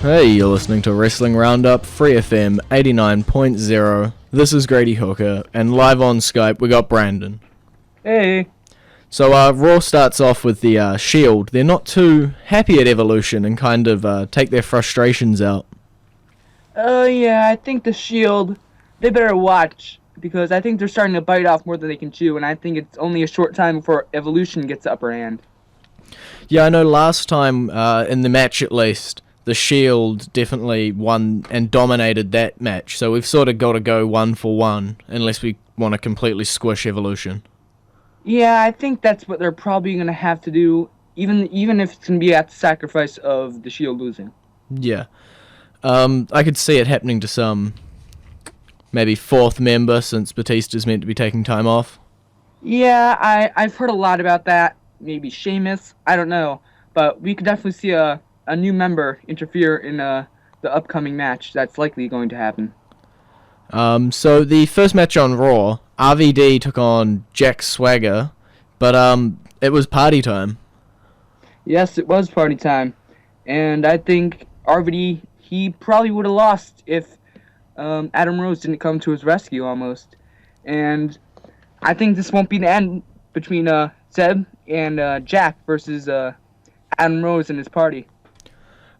Hey, you're listening to Wrestling Roundup, FreeFM 89.0. This is Grady Hooker, and live on Skype we got Brandon. Hey. So Raw starts off with the Shield. They're not too happy at Evolution and kind of take their frustrations out. Yeah, I think the Shield, they better watch, because I think they're starting to bite off more than they can chew, and I think it's only a short time before Evolution gets the upper hand. Yeah, I know last time, in the match at least, the Shield definitely won and dominated that match, so we've sort of got to go 1-for-1, unless we want to completely squish Evolution. Yeah, I think that's what they're probably going to have to do, even if it's going to be at the sacrifice of the Shield losing. Yeah. I could see it happening to some, maybe fourth member, since Batista's meant to be taking time off. Yeah, I've heard a lot about that. Maybe Sheamus, I don't know. But we could definitely see a new member interfere in the upcoming match that's likely going to happen. So the first match on Raw, RVD took on Jack Swagger, but it was party time. Yes, it was party time. And I think RVD, he probably would have lost if Adam Rose didn't come to his rescue almost. And I think this won't be the end between Zeb and Jack versus Adam Rose and his party.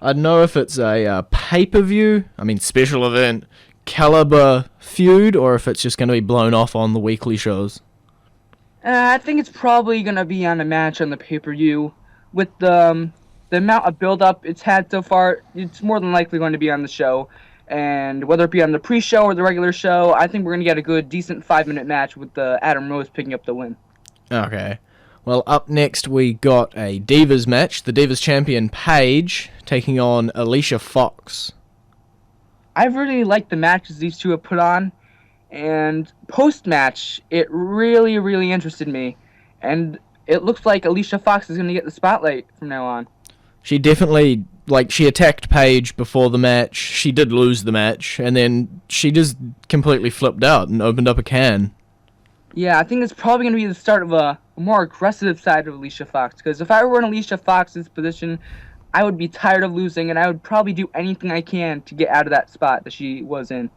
I don't know if it's a pay-per-view, special event, caliber feud, or if it's just going to be blown off on the weekly shows. I think it's probably going to be on a match on the pay-per-view. With the amount of build-up it's had so far, it's more than likely going to be on the show. And whether it be on the pre-show or the regular show, I think we're going to get a good, decent 5-minute match with Adam Rose picking up the win. Okay. Well, up next we got a Divas match. The Divas champion Paige taking on Alicia Fox. I've really liked the matches these two have put on. And post-match, it really, really interested me. And it looks like Alicia Fox is going to get the spotlight from now on. She definitely, she attacked Paige before the match. She did lose the match, and then she just completely flipped out and opened up a can. Yeah, I think it's probably going to be the start of a more aggressive side of Alicia Fox. Because if I were in Alicia Fox's position, I would be tired of losing, and I would probably do anything I can to get out of that spot that she was in.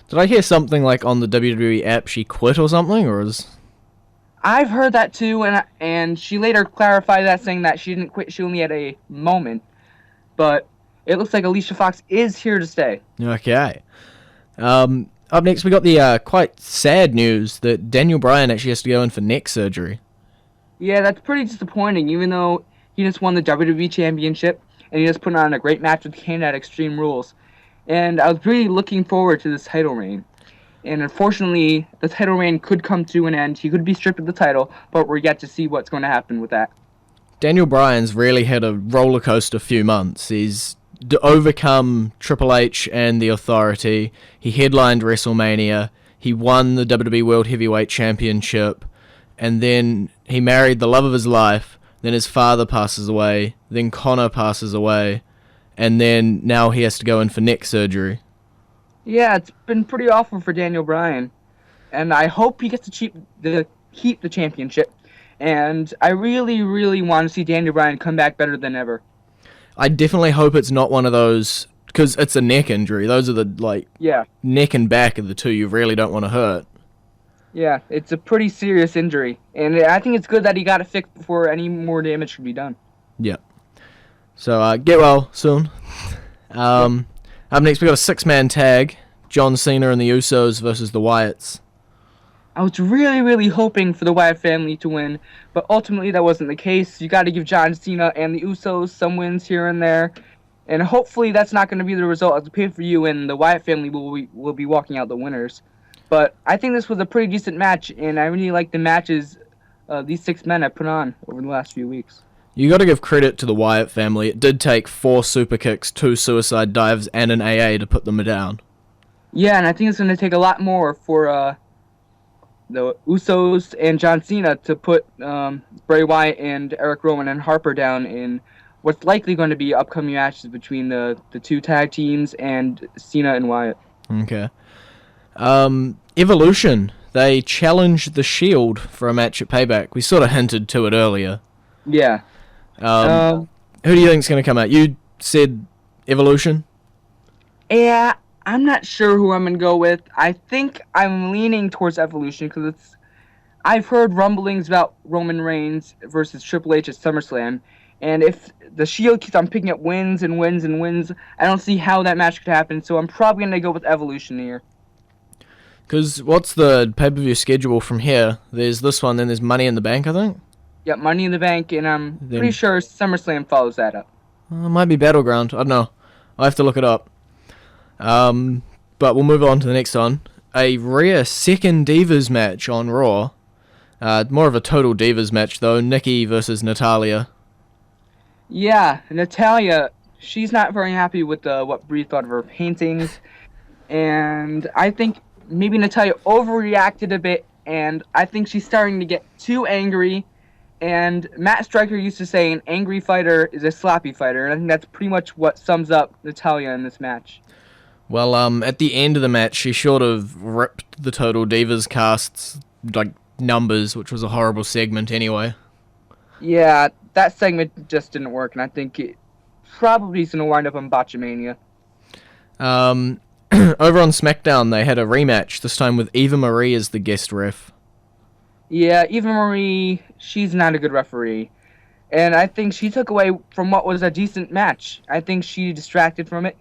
Did I hear something on the WWE app she quit or something, or is... I've heard that too, and she later clarified that, saying that she didn't quit, she only had a moment. But it looks like Alicia Fox is here to stay. Okay. Up next we got the quite sad news that Daniel Bryan actually has to go in for neck surgery. Yeah, that's pretty disappointing, even though he just won the WWE Championship, and he just put on a great match with Kane at Extreme Rules. And I was really looking forward to this title reign. And unfortunately, the title reign could come to an end. He could be stripped of the title, but we're yet to see what's going to happen with that. Daniel Bryan's really had a roller coaster few months. He's overcome Triple H and the Authority. He headlined WrestleMania. He won the WWE World Heavyweight Championship. And then he married the love of his life. Then his father passes away. Then Connor passes away. And then now he has to go in for neck surgery. Yeah, it's been pretty awful for Daniel Bryan. And I hope he gets to keep the championship. And I really, really want to see Daniel Bryan come back better than ever. I definitely hope it's not one of those, because it's a neck injury. Those are the, neck and back are the two you really don't want to hurt. Yeah, it's a pretty serious injury. And I think it's good that he got it fixed before any more damage could be done. Yeah. So, get well soon. Up next, we got a 6-man tag. John Cena and the Usos versus the Wyatts. I was really, really hoping for the Wyatt family to win, but ultimately that wasn't the case. You got to give John Cena and the Usos some wins here and there, and hopefully that's not going to be the result of the pay-per-view, and the Wyatt family will be walking out the winners. But I think this was a pretty decent match, and I really like the matches these 6 men have put on over the last few weeks. You got to give credit to the Wyatt family. It did take 4 super kicks, 2 suicide dives, and an AA to put them down. Yeah, and I think it's going to take a lot more for the Usos and John Cena to put Bray Wyatt and Eric Rowan and Harper down in what's likely going to be upcoming matches between the 2 tag teams and Cena and Wyatt. Okay. Evolution. They challenged the Shield for a match at Payback. We sort of hinted to it earlier. Yeah. Who do you think's going to come out? You said Evolution? Yeah, I'm not sure who I'm gonna go with. I think I'm leaning towards Evolution because I've heard rumblings about Roman Reigns versus Triple H at SummerSlam, and if the Shield keeps on picking up wins and wins and wins, I don't see how that match could happen. So I'm probably gonna go with Evolution here. Because what's the pay-per-view schedule from here? There's this one, then there's Money in the Bank, I think? Yep, Money in the Bank, and I'm pretty Then sure SummerSlam follows that up. it might be Battleground. I don't know. I have to look it up. But we'll move on to the next one. A rare second Divas match on Raw. More of a total Divas match, though. Nikki versus Natalia. Yeah, Natalia, she's not very happy with what Brie thought of her paintings, and I think maybe Natalia overreacted a bit, and I think she's starting to get too angry. And Matt Striker used to say an angry fighter is a sloppy fighter, and I think that's pretty much what sums up Natalia in this match. Well, at the end of the match, she sort of ripped the Total Divas cast's numbers, which was a horrible segment anyway. Yeah, that segment just didn't work, and I think it probably is going to wind up on Botchamania. Over on SmackDown, they had a rematch, this time with Eva Marie as the guest ref. Yeah, Eva Marie, she's not a good referee. And I think she took away from what was a decent match. I think she distracted from it.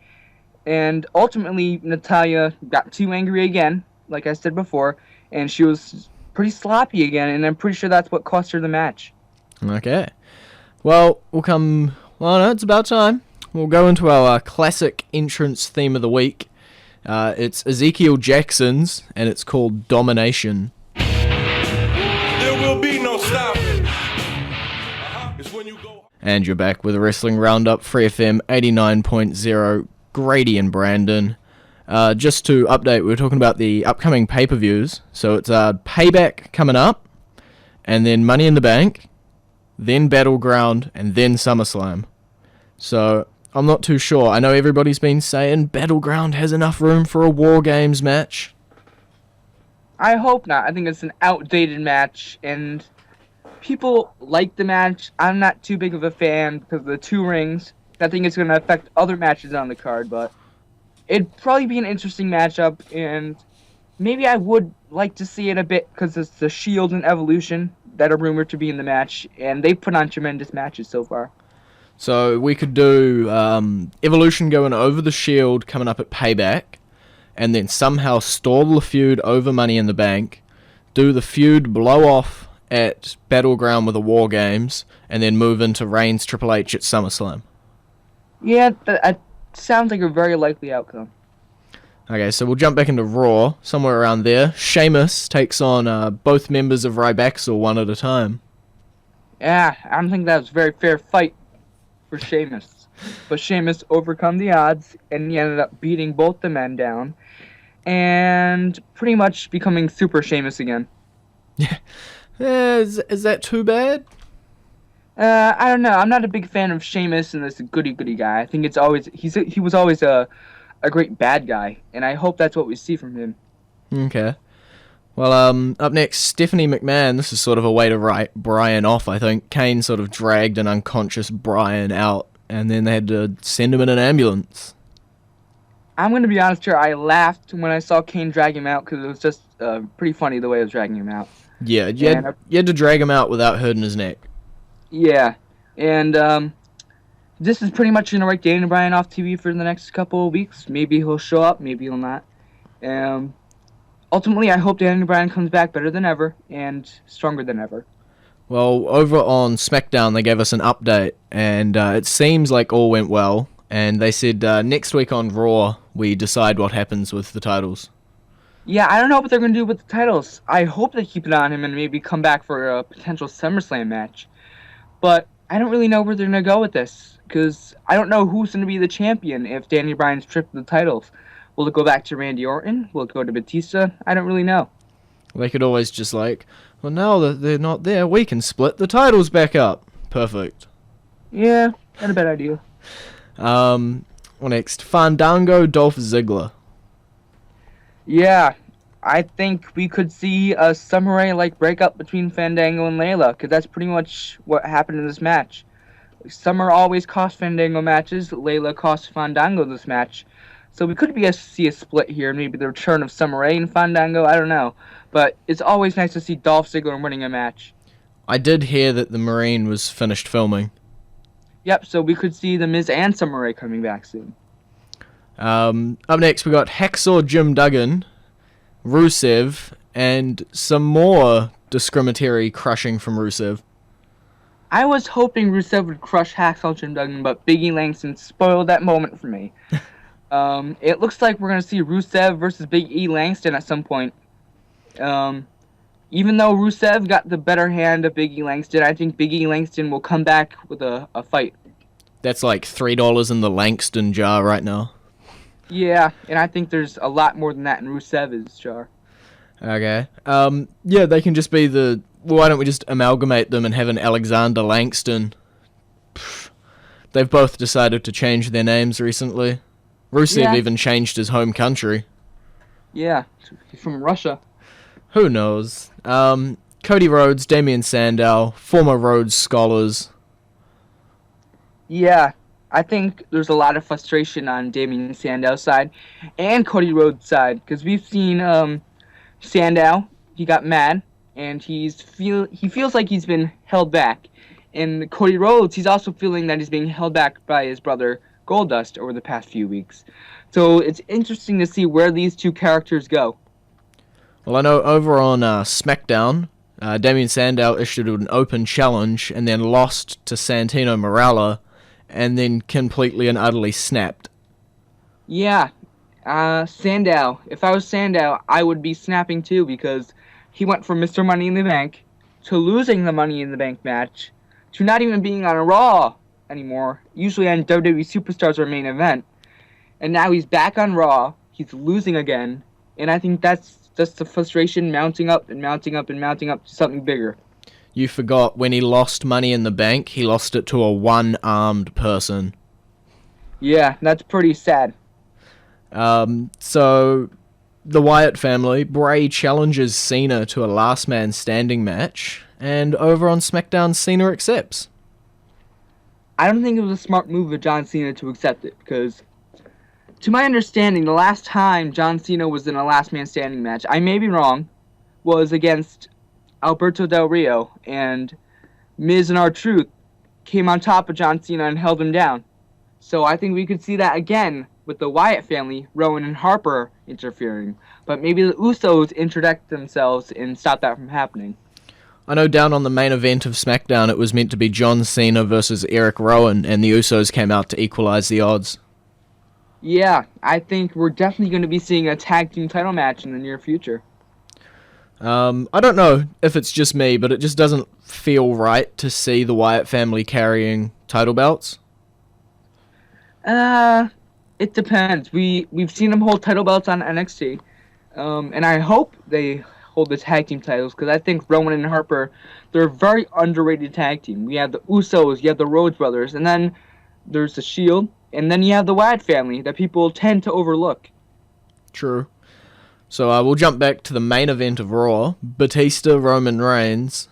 And ultimately, Natalia got too angry again, like I said before, and she was pretty sloppy again, and I'm pretty sure that's what cost her the match. Okay. Well, no, it's about time. We'll go into our classic entrance theme of the week. It's Ezekiel Jackson's, and it's called Domination. There will be no stopping. It's when you go. And you're back with Wrestling Roundup, FreeFM 89.0, Grady and Brandon. Just to update, we're talking about the upcoming pay-per-views. So it's Payback coming up, and then Money in the Bank, then Battleground, and then SummerSlam. So I'm not too sure. I know everybody's been saying Battleground has enough room for a War Games match. I hope not. I think it's an outdated match, and people like the match. I'm not too big of a fan because of the 2 rings. I think it's going to affect other matches on the card, but it'd probably be an interesting matchup, and maybe I would like to see it a bit because it's the Shield and Evolution that are rumored to be in the match, and they've put on tremendous matches so far. So we could do Evolution going over the Shield coming up at Payback, and then somehow stall the feud over Money in the Bank, do the feud blow off at Battleground with the War Games, and then move into Reigns Triple H at SummerSlam. Yeah, that sounds like a very likely outcome. Okay, so we'll jump back into Raw, somewhere around there. Sheamus takes on both members of Rybaxel one at a time. Yeah, I don't think that was a very fair fight for Sheamus. But Sheamus overcome the odds, and he ended up beating both the men down, and pretty much becoming Super Sheamus again. Yeah, is that too bad? I don't know. I'm not a big fan of Sheamus and this goody-goody guy. I think he was always a great bad guy, and I hope that's what we see from him. Okay. Well, up next, Stephanie McMahon. This is sort of a way to write Bryan off, I think. Kane sort of dragged an unconscious Bryan out, and then they had to send him in an ambulance. I'm going to be honest here. I laughed when I saw Kane drag him out because it was just pretty funny the way it was dragging him out. Yeah, you had to drag him out without hurting his neck. Yeah, and this is pretty much going to write Daniel Bryan off TV for the next couple of weeks. Maybe he'll show up, maybe he'll not. Ultimately, I hope Daniel Bryan comes back better than ever and stronger than ever. Well, over on SmackDown, they gave us an update, and it seems like all went well. And they said next week on Raw, we decide what happens with the titles. Yeah, I don't know what they're going to do with the titles. I hope they keep it on him and maybe come back for a potential SummerSlam match. But I don't really know where they're going to go with this, because I don't know who's going to be the champion if Daniel Bryan stripped the titles. Will it go back to Randy Orton? Will it go to Batista? I don't really know. They could always just well, now that they're not there, we can split the titles back up. Perfect. Yeah, not a bad idea. What next? Fandango, Dolph Ziggler. Yeah, I think we could see a samurai-like breakup between Fandango and Layla, because that's pretty much what happened in this match. Some are always cost Fandango matches. Layla cost Fandango this match. So we could see a split here, maybe the return of Summer Rae and Fandango, I don't know. But it's always nice to see Dolph Ziggler winning a match. I did hear that the Marine was finished filming. Yep, so we could see The Miz and Summer Rae coming back soon. Up next, we got Hacksaw Jim Duggan, Rusev, and some more discriminatory crushing from Rusev. I was hoping Rusev would crush Hacksaw Jim Duggan, but Big E Langston spoiled that moment for me. It looks like we're going to see Rusev versus Big E Langston at some point. Even though Rusev got the better hand of Big E Langston, I think Big E Langston will come back with a fight. That's like $3 in the Langston jar right now. Yeah, and I think there's a lot more than that in Rusev's jar. Okay. Yeah, they can just be the... Why don't we just amalgamate them and have an Alexander Langston? Pfft. They've both decided to change their names recently. Rusev even changed his home country. Yeah, he's from Russia. Who knows? Cody Rhodes, Damian Sandow, former Rhodes scholars. Yeah, I think there's a lot of frustration on Damian Sandow's side and Cody Rhodes' side, because we've seen Sandow, he got mad, and he feels like he's been held back. And Cody Rhodes, he's also feeling that he's being held back by his brother Goldust over the past few weeks. So it's interesting to see where these two characters go. Well, I know over on SmackDown, Damian Sandow issued an open challenge and then lost to Santino Marella and then completely and utterly snapped. Yeah, Sandow. If I was Sandow, I would be snapping too, because he went from Mr. Money in the Bank to losing the Money in the Bank match to not even being on a Raw anymore, usually on WWE Superstars or main event. And now he's back on Raw, he's losing again, and I think that's just the frustration mounting up and mounting up and mounting up to something bigger. You forgot, when he lost Money in the Bank, he lost it to a one-armed person. Yeah, that's pretty sad. So, the Wyatt family, Bray challenges Cena to a last man standing match, and over on SmackDown, Cena accepts. I don't think it was a smart move of John Cena to accept it, because to my understanding, the last time John Cena was in a last man standing match, I may be wrong, was against Alberto Del Rio, and Miz and R-Truth came on top of John Cena and held him down. So I think we could see that again with the Wyatt family, Rowan and Harper interfering. But maybe the Usos interject themselves and stop that from happening. I know down on the main event of SmackDown it was meant to be John Cena versus Eric Rowan, and the Usos came out to equalize the odds. Yeah, I think we're definitely going to be seeing a tag team title match in the near future. I don't know if it's just me, but it just doesn't feel right to see the Wyatt family carrying title belts. It depends. We've seen them hold title belts on NXT, and I hope they hold the tag team titles, because I think Rowan and Harper, they're a very underrated tag team. We have the Usos, you have the Rhodes brothers, and then there's the Shield, and then you have the Wyatt family that people tend to overlook. True. So we'll jump back to the main event of Raw, Batista, Roman Reigns.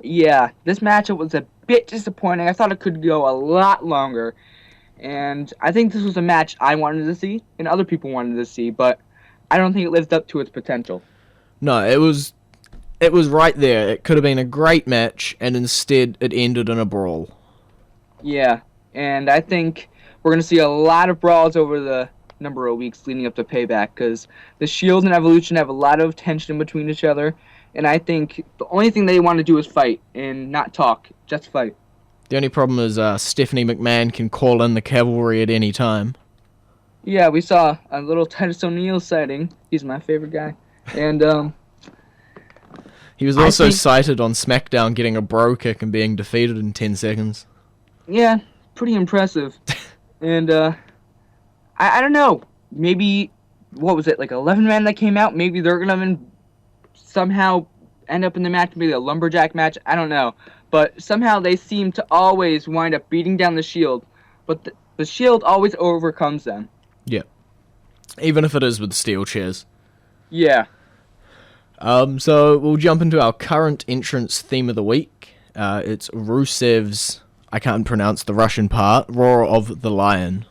Yeah, this matchup was a bit disappointing. I thought it could go a lot longer. And I think this was a match I wanted to see, and other people wanted to see, but I don't think it lived up to its potential. No, it was right there. It could have been a great match, and instead it ended in a brawl. Yeah, and I think we're going to see a lot of brawls over the number of weeks leading up to Payback, because the Shield and Evolution have a lot of tension between each other, and I think the only thing they want to do is fight and not talk, just fight. The only problem is Stephanie McMahon can call in the cavalry at any time. Yeah, we saw a little Titus O'Neil sighting. He's my favorite guy. And he was also cited on SmackDown getting a bro kick and being defeated in 10 seconds. Yeah, pretty impressive. And I don't know. Maybe, what was it, like 11 men that came out? Maybe they're going to somehow end up in the match, maybe a lumberjack match. I don't know. But somehow they seem to always wind up beating down the Shield. But the Shield always overcomes them. Yeah. Even if it is with steel chairs. Yeah. So we'll jump into our current entrance theme of the week. It's Rusev's I can't pronounce the Russian part, Roar of the Lion.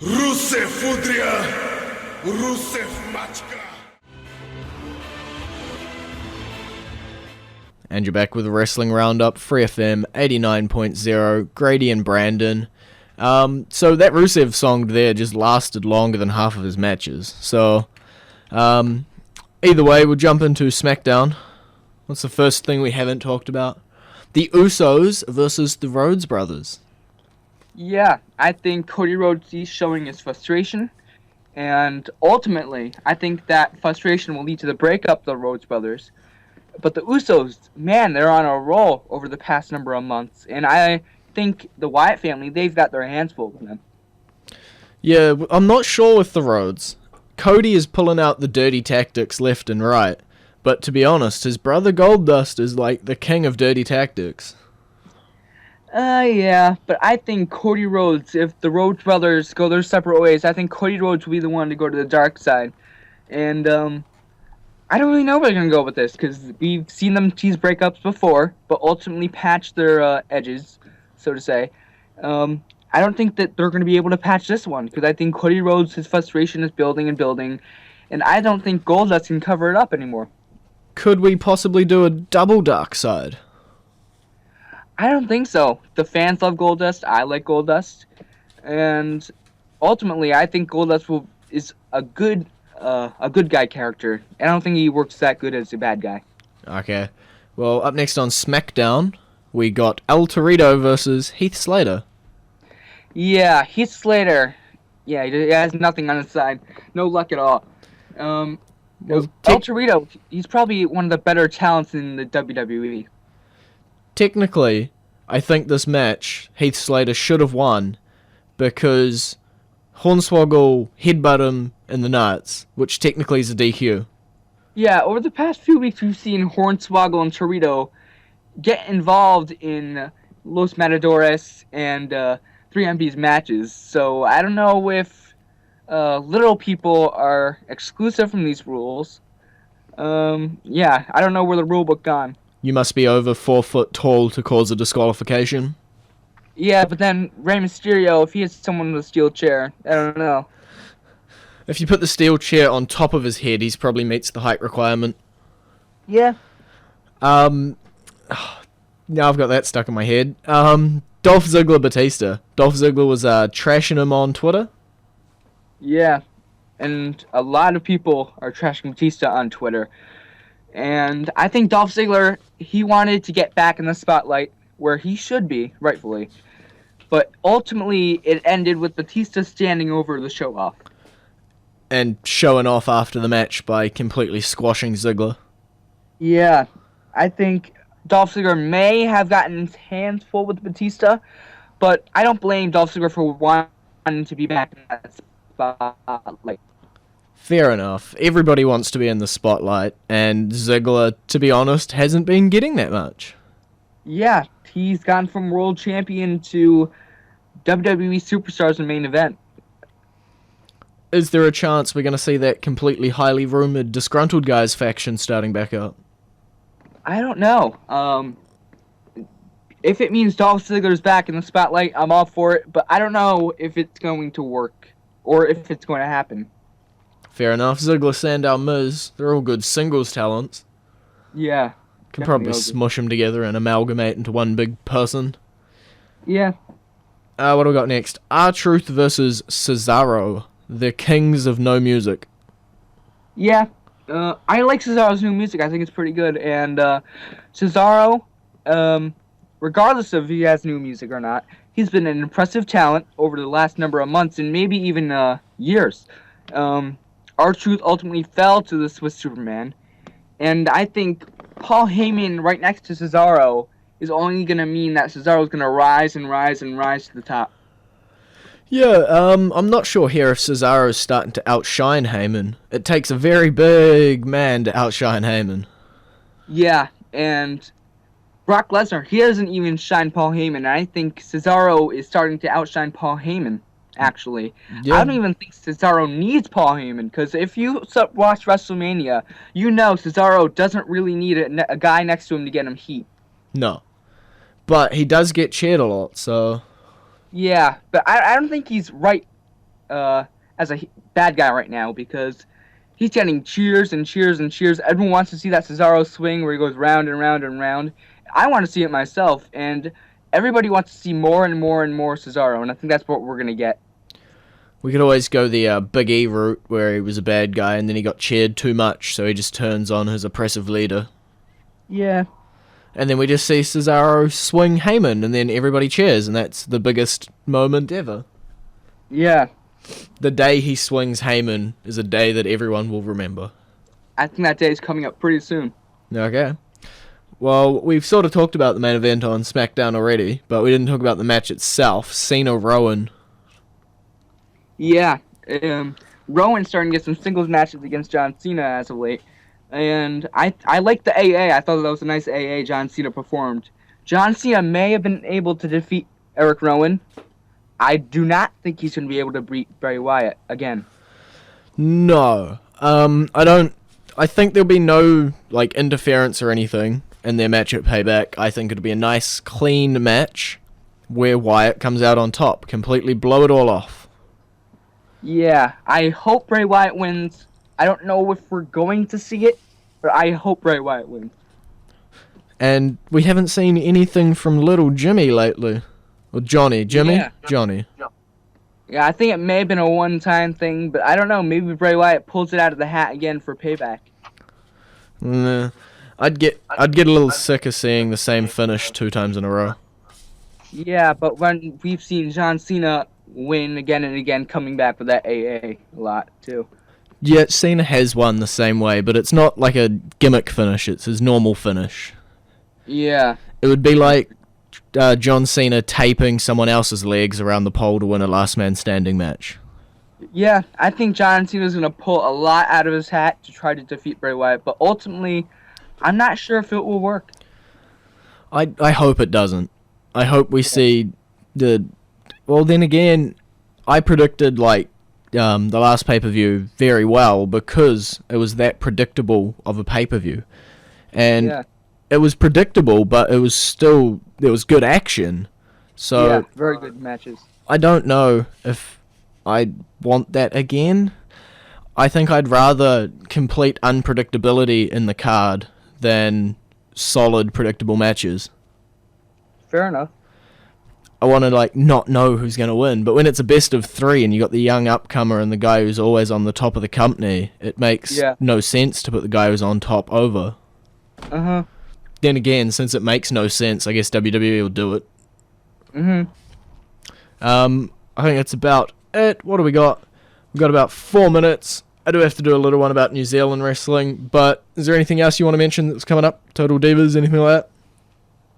Rusev Fudria, Rusev Machka. And you're back with the Wrestling Roundup, FreeFM 89.0, Grady and Brandon. So that Rusev song there just lasted longer than half of his matches. So, either way, we'll jump into SmackDown. What's the first thing we haven't talked about? The Usos versus the Rhodes Brothers. Yeah, I think Cody Rhodes is showing his frustration, and ultimately, I think that frustration will lead to the breakup of the Rhodes Brothers. But the Usos, man, they're on a roll over the past number of months, and I think the Wyatt family, they've got their hands full with them. Yeah, I'm not sure with the Rhodes. Cody is pulling out the dirty tactics left and right, but to be honest, his brother Goldust is like the king of dirty tactics. Yeah, but I think Cody Rhodes, if the Rhodes brothers go their separate ways, I think Cody Rhodes will be the one to go to the dark side. And, I don't really know where they're going to go with this, because we've seen them tease breakups before, but ultimately patch their edges, so to say. I don't think that they're going to be able to patch this one, because I think Cody Rhodes, his frustration is building and building, and I don't think Goldust can cover it up anymore. Could we possibly do a double dark side? I don't think so. The fans love Goldust. I like Goldust, and ultimately, I think Goldust is a good guy character. I don't think he works that good as a bad guy. Okay. Well, up next on SmackDown, we got El Torito versus Heath Slater. Yeah, Heath Slater. Yeah, he has nothing on his side. No luck at all. El Torito, he's probably one of the better talents in the WWE. Technically, I think this match, Heath Slater should have won, because Hornswoggle headbutt him in the nuts, which technically is a DQ. Yeah, over the past few weeks, we've seen Hornswoggle and Torito get involved in Los Matadores and 3MB's matches. So I don't know if little people are exclusive from these rules. Yeah, I don't know where the rule book gone. You must be over 4 foot tall to cause a disqualification. Yeah, but then Rey Mysterio, if he hits someone with a steel chair, I don't know. If you put the steel chair on top of his head, he probably meets the height requirement. Yeah. Now I've got that stuck in my head. Dolph Ziggler Batista. Dolph Ziggler was trashing him on Twitter. Yeah, and a lot of people are trashing Batista on Twitter. And I think Dolph Ziggler, he wanted to get back in the spotlight where he should be, rightfully. But ultimately, it ended with Batista standing over the show-off. And showing off after the match by completely squashing Ziggler. Yeah, I think Dolph Ziggler may have gotten his hands full with Batista, but I don't blame Dolph Ziggler for wanting to be back in that spotlight. Fair enough. Everybody wants to be in the spotlight, and Ziggler, to be honest, hasn't been getting that much. Yeah, he's gone from world champion to WWE superstars in main event. Is there a chance we're going to see that completely highly rumored disgruntled guys faction starting back up? I don't know. If it means Dolph Ziggler's back in the spotlight, I'm all for it, but I don't know if it's going to work or if it's going to happen. Fair enough. Ziggler, Sandow, Miz, they're all good singles talents. Yeah. Can probably smush them together and amalgamate into one big person. Yeah. What do we got next? R-Truth versus Cesaro, the kings of no music. Yeah. I like Cesaro's new music. I think it's pretty good. And Cesaro, regardless of if he has new music or not, he's been an impressive talent over the last number of months and maybe even years. R-Truth ultimately fell to the Swiss Superman. And I think Paul Heyman right next to Cesaro is only going to mean that Cesaro's going to rise and rise and rise to the top. Yeah, I'm not sure here if Cesaro's starting to outshine Heyman. It takes a very big man to outshine Heyman. Yeah, and Brock Lesnar, he doesn't even shine Paul Heyman. And I think Cesaro is starting to outshine Paul Heyman, actually. Yeah. I don't even think Cesaro needs Paul Heyman, because if you watch WrestleMania, you know Cesaro doesn't really need a guy next to him to get him heat. No. But he does get cheered a lot, so... Yeah, but I don't think he's right as a bad guy right now, because he's getting cheers and cheers and cheers. Everyone wants to see that Cesaro swing where he goes round and round and round. I want to see it myself, and everybody wants to see more and more and more Cesaro, and I think that's what we're going to get. We could always go the Big E route, where he was a bad guy and then he got cheered too much, so he just turns on his oppressive leader. Yeah. And then we just see Cesaro swing Heyman, and then everybody cheers, and that's the biggest moment ever. Yeah. The day he swings Heyman is a day that everyone will remember. I think that day is coming up pretty soon. Okay. Well, we've sort of talked about the main event on SmackDown already, but we didn't talk about the match itself. Cena-Rowan. Yeah. Rowan's starting to get some singles matches against John Cena as of late. And I like the AA. I thought that was a nice AA John Cena performed. John Cena may have been able to defeat Eric Rowan. I do not think he's going to be able to beat Bray Wyatt again. No. I think there'll be no, interference or anything in their match at Payback. I think it'll be a nice, clean match where Wyatt comes out on top. Completely blow it all off. Yeah, I hope Bray Wyatt wins. I don't know if we're going to see it, but I hope Bray Wyatt wins. And we haven't seen anything from Little Jimmy lately. Or Johnny. Jimmy? Yeah. Johnny. Yeah, I think it may have been a one-time thing, but I don't know. Maybe Bray Wyatt pulls it out of the hat again for Payback. Nah. I'd get a little sick of seeing the same finish 2 times in a row. Yeah, but when we've seen John Cena win again and again, coming back with that AA a lot, too. Yeah, Cena has won the same way, but it's not like a gimmick finish. It's his normal finish. Yeah. It would be like John Cena taping someone else's legs around the pole to win a last man standing match. Yeah, I think John Cena's going to pull a lot out of his hat to try to defeat Bray Wyatt, but ultimately, I'm not sure if it will work. I hope it doesn't. I hope we see the... Well, then again, I predicted, the last pay-per-view very well because it was that predictable of a pay-per-view. And it was predictable, but it was still... There was good action. So yeah, very good matches. I don't know if I want that again. I think I'd rather complete unpredictability in the card than solid, predictable matches. Fair enough. I want to, not know who's going to win. But when it's a best of 3 and you got the young upcomer and the guy who's always on the top of the company, it makes no sense to put the guy who's on top over. Uh-huh. Then again, since it makes no sense, I guess WWE will do it. Mm-hmm. I think that's about it. What do we got? We've got about 4 minutes. I do have to do a little one about New Zealand wrestling, but is there anything else you want to mention that's coming up? Total Divas, anything like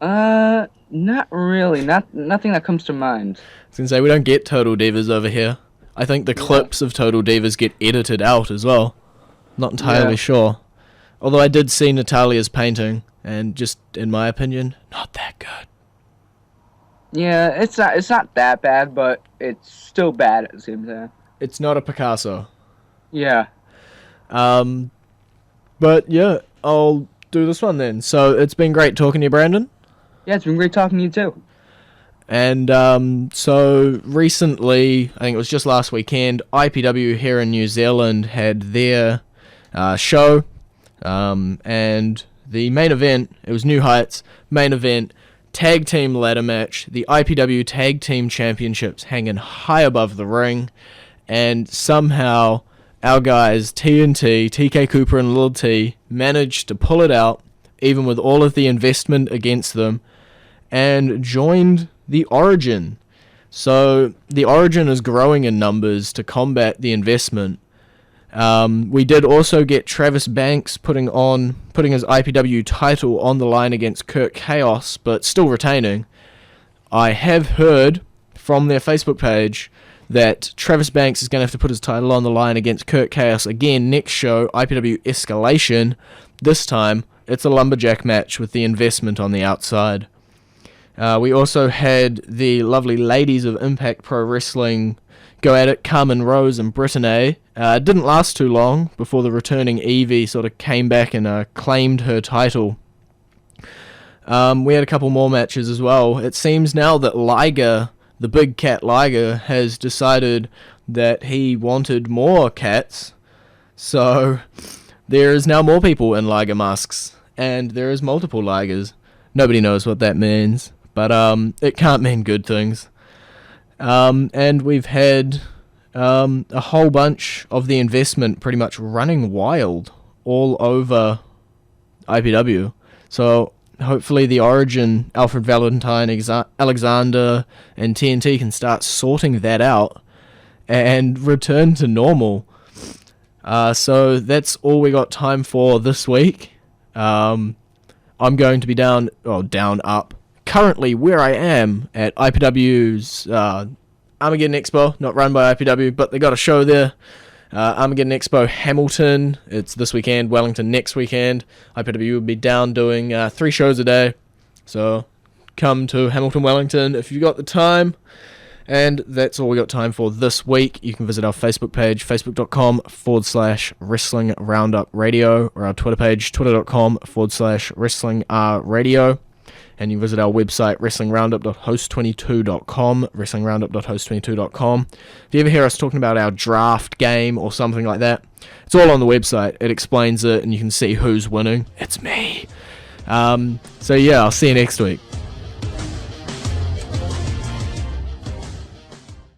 that? Not really. Nothing that comes to mind. I was going to say, we don't get Total Divas over here. I think the clips of Total Divas get edited out as well. Not entirely sure. Although I did see Natalia's painting, and just, in my opinion, not that good. Yeah, it's not that bad, but it's still bad at the same time. It's not a Picasso. Yeah. But yeah, I'll do this one then. So it's been great talking to you, Brandon. Yeah, it's been great talking to you too. And so recently, I think it was just last weekend, IPW here in New Zealand had their show, and the main event, it was New Heights, main event, tag team ladder match, the IPW Tag Team Championships hanging high above the ring, and somehow our guys, TNT, TK Cooper and Lil T, managed to pull it out, even with all of the investment against them, and joined the Origin. So the Origin is growing in numbers to combat the investment. We did also get Travis Banks putting his IPW title on the line against Kurt Chaos, but still retaining. I have heard from their Facebook page that Travis Banks is going to have to put his title on the line against Kurt Chaos again next show, IPW Escalation. This time, it's a lumberjack match with the investment on the outside. We also had the lovely ladies of Impact Pro Wrestling go at it, Carmen Rose and Brittany. It didn't last too long before the returning Evie sort of came back and claimed her title. We had a couple more matches as well. It seems now that Liger, the big cat Liger, has decided that he wanted more cats. So there is now more people in Liger masks, and there is multiple Ligers. Nobody knows what that means, but it can't mean good things. And we've had a whole bunch of the investment pretty much running wild all over IPW. So hopefully the Origin, Alfred Valentine, Alexander, and TNT can start sorting that out and return to normal. So that's all we got time for this week. I'm going to be up. Currently where I am at IPW's Armageddon Expo, not run by IPW, but they got a show there. Armageddon Expo Hamilton, it's this weekend, Wellington next weekend. IPW will be down doing 3 shows a day. So come to Hamilton, Wellington if you've got the time. And that's all we got time for this week. You can visit our Facebook page, facebook.com/Wrestling Roundup Radio, or our Twitter page, twitter.com/Wrestling Radio. And you can visit our website, wrestlingroundup.host22.com, wrestlingroundup.host22.com. If you ever hear us talking about our draft game or something like that, it's all on the website. It explains it, and you can see who's winning. It's me. So yeah, I'll see you next week.